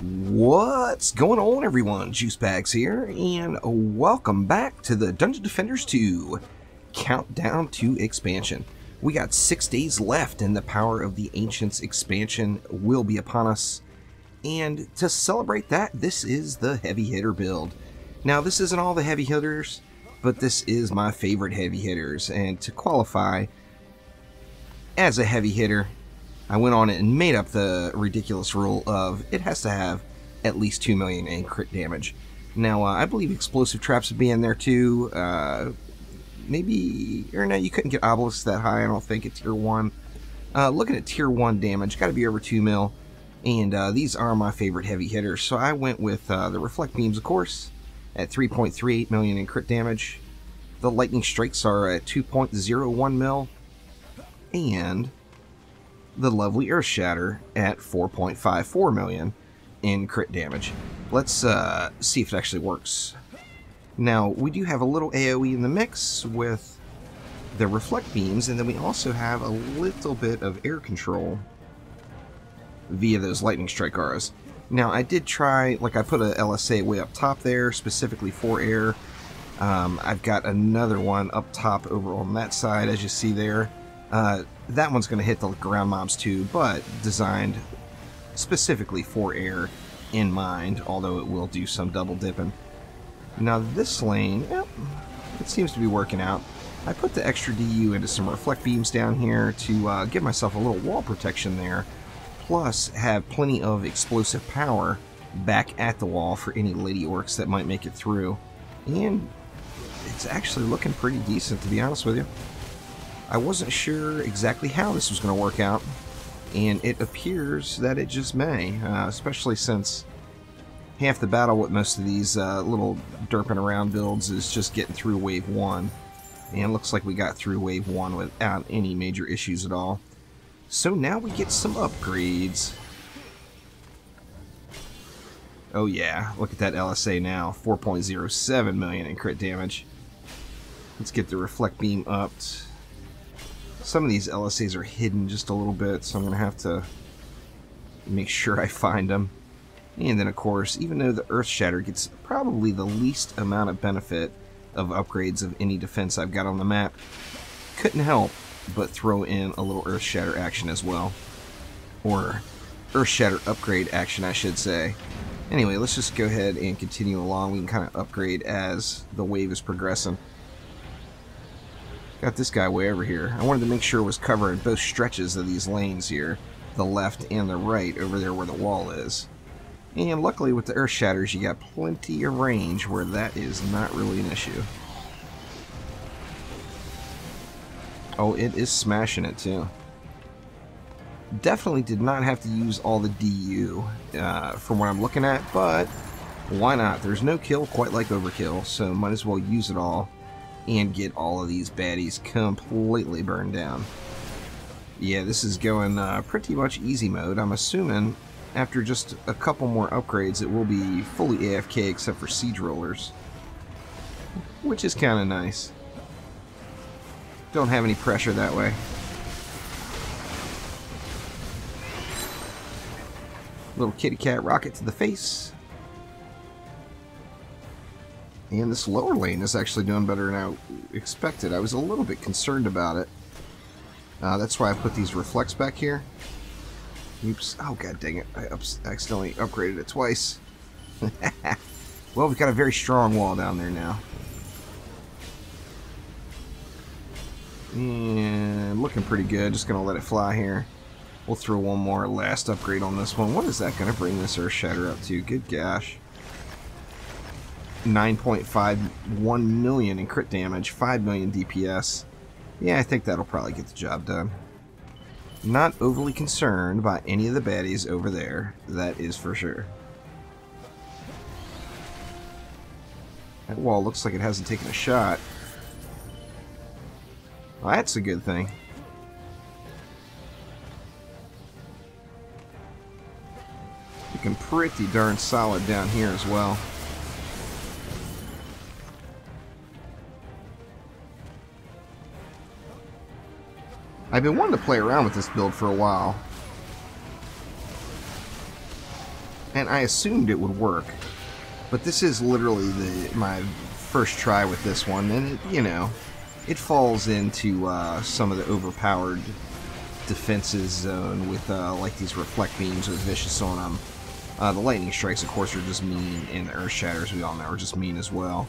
What's going on, everyone? Juicebags here, and welcome back to the Dungeon Defenders 2 Countdown to Expansion. We got 6 days left, and the Power of the Ancients expansion will be upon us. And to celebrate that, this is the heavy hitter build. Now, this isn't all the heavy hitters, but this is my favorite heavy hitters. And to qualify as a heavy hitter, I went on it and made up the ridiculous rule of it has to have at least 2 million in crit damage. Now, I believe explosive traps would be in there too. Maybe, or no, you couldn't get obelisks that high, I don't think, at tier 1. Looking at tier 1 damage, got to be over 2 mil. And these are my favorite heavy hitters. So I went with the reflect beams, of course, at 3.38 million in crit damage. The lightning strikes are at 2.01 mil. And the lovely Earth Shatter at 4.54 million in crit damage. Let's see if it actually works. Now, we do have a little AoE in the mix with the reflect beams, and then we also have a little bit of air control via those lightning strike auras. Now, I did try, like I put a LSA way up top there, specifically for air. I've got another one up top over on that side, as you see there. That one's going to hit the ground mobs too, but designed specifically for air in mind, although it will do some double dipping. Now this lane, it seems to be working out. I put the extra DU into some reflect beams down here to give myself a little wall protection there, plus have plenty of explosive power back at the wall for any lady orcs that might make it through. And it's actually looking pretty decent, to be honest with you. I wasn't sure exactly how this was going to work out, and it appears that it just may, especially since half the battle with most of these little derping around builds is just getting through Wave 1. And it looks like we got through Wave 1 without any major issues at all. So now we get some upgrades. Oh yeah, look at that LSA now, 4.07 million in crit damage. Let's get the reflect beam upped. Some of these LSAs are hidden just a little bit, so I'm going to have to make sure I find them. And then, of course, even though the Earth Shatter gets probably the least amount of benefit of upgrades of any defense I've got on the map, couldn't help but throw in a little Earth Shatter action as well. Or Earth Shatter upgrade action, I should say. Anyway, let's just go ahead and continue along. We can kind of upgrade as the wave is progressing. Got this guy way over here. I wanted to make sure it was covering both stretches of these lanes here, the left and the right, over there where the wall is. And luckily with the Earth Shatters, you got plenty of range where that is not really an issue. Oh, it is smashing it too. Definitely did not have to use all the DU from what I'm looking at, but why not? There's no kill quite like overkill, so might as well use it all and get all of these baddies completely burned down. Yeah, this is going pretty much easy mode. I'm assuming after just a couple more upgrades it will be fully AFK except for siege rollers, which is kind of nice. Don't have any pressure that way. Little kitty cat rocket to the face. And this lower lane is actually doing better than I expected. I was a little bit concerned about it. That's why I put these reflects back here. Oops. Oh, god dang it. I accidentally upgraded it twice. Well, we've got a very strong wall down there now. And looking pretty good. Just going to let it fly here. We'll throw one more last upgrade on this one. What is that going to bring this Earth Shatter up to? Good gosh. 9.51 million in crit damage, 5 million DPS. Yeah, I think that'll probably get the job done. Not overly concerned by any of the baddies over there, that is for sure. That wall looks like it hasn't taken a shot. Well, that's a good thing. Looking pretty darn solid down here as well. I've been wanting to play around with this build for a while. and I assumed it would work. But this is literally my first try with this one, and it, you know, it falls into some of the overpowered defenses zone with like these reflect beams with vicious on them. The lightning strikes, of course, are just mean, and the earth shatters, we all know, are just mean as well.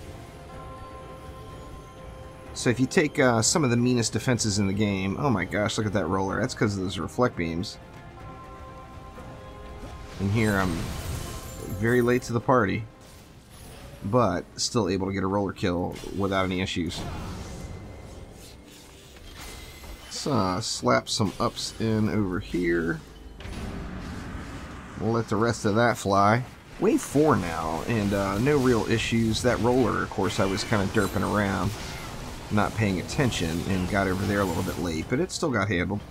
So if you take some of the meanest defenses in the game, oh my gosh, look at that roller. That's because of those reflect beams. And here I'm very late to the party, but still able to get a roller kill without any issues. Let's slap some ups in over here. We'll let the rest of that fly. Wave 4 now, and no real issues. That roller, of course, I was kind of derping around, not paying attention, and got over there a little bit late, but it still got handled.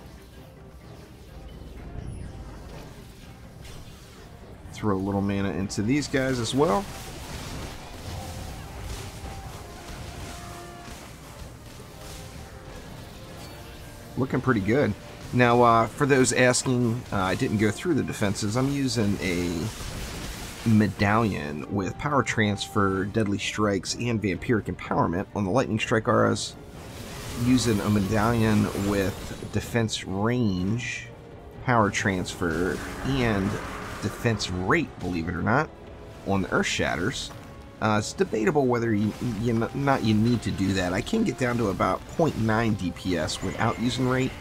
Throw a little mana into these guys as well. Looking pretty good. Now, for those asking, I didn't go through the defenses. I'm using a medallion with power transfer, deadly strikes, and vampiric empowerment on the lightning strike auras. Using a medallion with defense range, power transfer, and defense rate, believe it or not, on the earth shatters. It's debatable whether you need to do that. I can get down to about 0.9 DPS without using rate.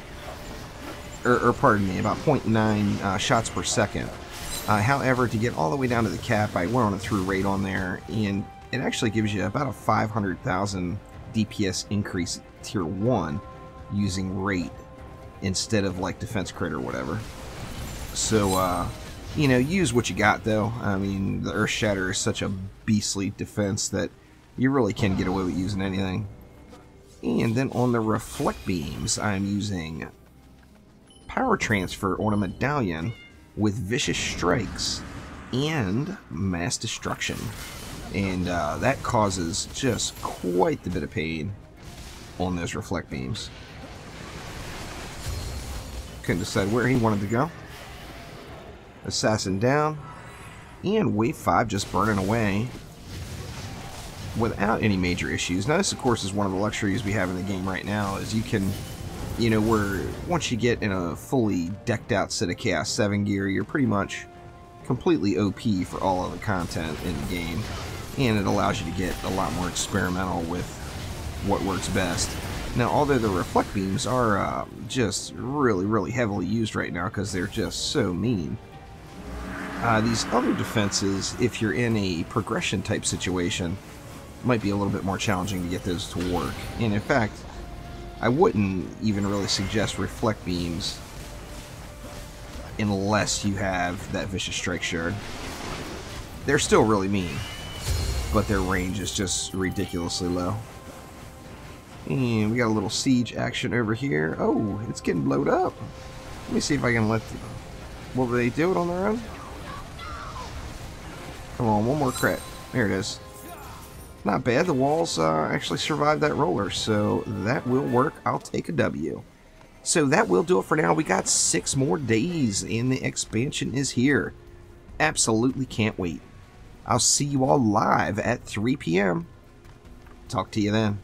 Or pardon me, about 0.9 shots per second. However, to get all the way down to the cap, I went on and threw rate on there, and it actually gives you about a 500,000 DPS increase at tier 1 using rate instead of like defense crit or whatever. So, you know, use what you got though. I mean, the Earth Shatter is such a beastly defense that you really can get away with using anything. And then on the Reflect Beams, I'm using power transfer on a medallion with vicious strikes and mass destruction, and that causes just quite the bit of pain on those reflect beams. Couldn't decide where he wanted to go. Assassin down, and wave 5 just burning away without any major issues. Now this of course is one of the luxuries we have in the game right now, is you can, you know, once you get in a fully decked out set of Chaos 7 gear, you're pretty much completely OP for all of the content in the game, and it allows you to get a lot more experimental with what works best. Now, although the reflect beams are just really heavily used right now because they're just so mean, these other defenses, if you're in a progression type situation, might be a little bit more challenging to get those to work. And in fact, I wouldn't even really suggest reflect beams unless you have that vicious strike shard. They're still really mean, but their range is just ridiculously low. And we got a little siege action over here. Oh, it's getting blowed up. Let me see if I can let them. Will they do it on their own? Come on, one more crit. There it is. Not bad. The walls actually survived that roller, so that will work. I'll take a W. So that will do it for now. We got 6 more days, and the expansion is here. Absolutely can't wait. I'll see you all live at 3 p.m. Talk to you then.